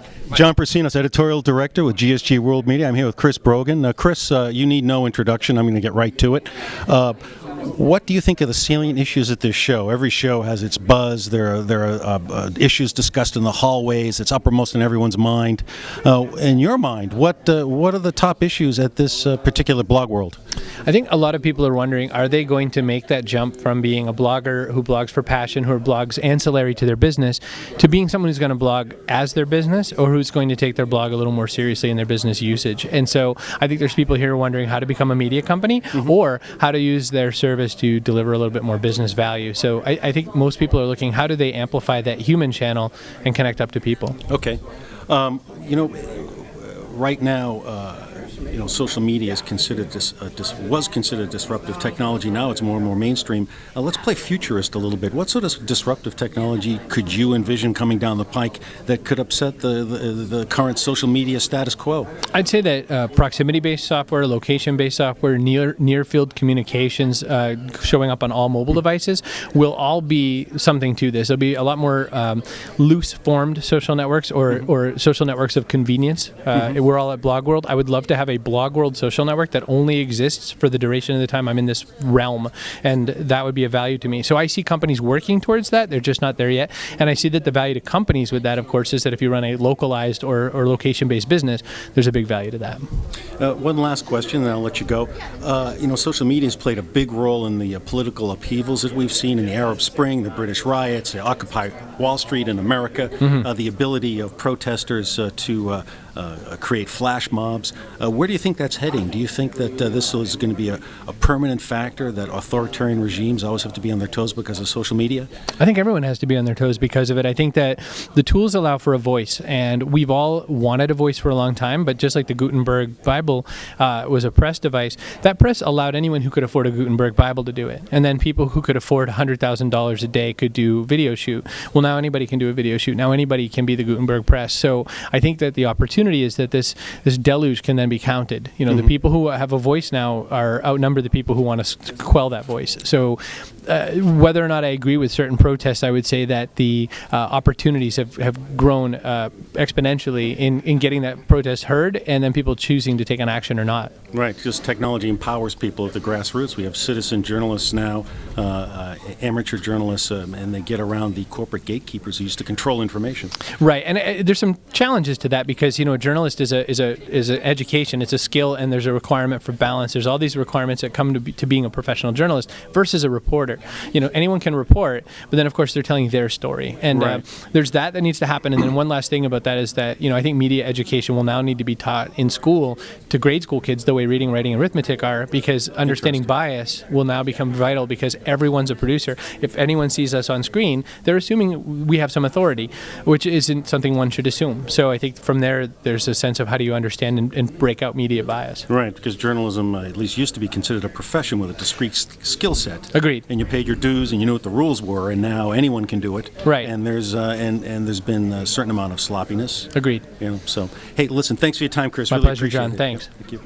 Mike. John Persinos, Editorial Director with GSG World Media. I'm here with Chris Brogan. Chris, you need no introduction. I'm going to get right to it. What do you think of the salient issues at this show? Every show has its buzz. There are issues discussed in the hallways. It's uppermost in everyone's mind. In your mind, what are the top issues at this particular Blogworld? I think a lot of people are wondering, are they going to make that jump from being a blogger who blogs for passion, who blogs ancillary to their business, to being someone who's going to blog as their business, or who's going to take their blog a little more seriously in their business usage? And so I think there's people here wondering how to become a media company or how to use their service to deliver a little bit more business value. So I think most people are looking, how do they amplify that human channel and connect up to people? Okay. Right now, social media is considered was considered disruptive technology. Now it's more and more mainstream. Let's play futurist a little bit. What sort of disruptive technology could you envision coming down the pike that could upset the current social media status quo? I'd say that proximity-based software, location-based software, near-field communications showing up on all mobile devices will all be something to this. There'll be a lot more loose-formed social networks or social networks of convenience. We're all at Blogworld. I would love to have a Blogworld social network that only exists for the duration of the time I'm in this realm, and that would be a value to me. So I see companies working towards that. They're just not there yet. And I see that the value to companies with that, of course, is that if you run a localized or location-based business, there's a big value to that. One last question, and I'll let you go. Social media has played a big role in the political upheavals that we've seen in the Arab Spring, the British riots, Occupy Wall Street in America, the ability of protesters to create flash mobs. Where do you think that's heading? Do you think that this is going to be a permanent factor, that authoritarian regimes always have to be on their toes because of social media? I think everyone has to be on their toes because of it. I think that the tools allow for a voice, and we've all wanted a voice for a long time, but just like the Gutenberg Bible was a press device, that press allowed anyone who could afford a Gutenberg Bible to do it. And then people who could afford $100,000 a day could do video shoot. Well, now anybody can do a video shoot. Now anybody can be the Gutenberg press. So I think that the opportunity is that this deluge can then be counted. The people who have a voice now are outnumber the people who want to quell that voice. So whether or not I agree with certain protests, I would say that the opportunities have grown exponentially in getting that protest heard, and then people choosing to take an action or not. Right, because technology empowers people at the grassroots. We have citizen journalists now, amateur journalists, and they get around the corporate gatekeepers who used to control information. Right, and there's some challenges to that because a journalist is an education, it's a skill, and there's a requirement for balance. There's all these requirements that come to being a professional journalist versus a reporter. Anyone can report, but then of course they're telling their story, and there's that needs to happen. And then one last thing about that is that I think media education will now need to be taught in school to grade school kids the way reading, writing, and arithmetic are, because understanding bias will now become vital because everyone's a producer. If anyone sees us on screen, they're assuming we have some authority, which isn't something one should assume. So I think from there's a sense of how do you understand and break out media bias. Right, because journalism at least used to be considered a profession with a discrete skill set. Agreed. And you paid your dues and you knew what the rules were, and now anyone can do it. Right. And there's been a certain amount of sloppiness. Agreed. So hey, listen, thanks for your time, Chris. My really pleasure, appreciate John. it. Thanks. Thank you.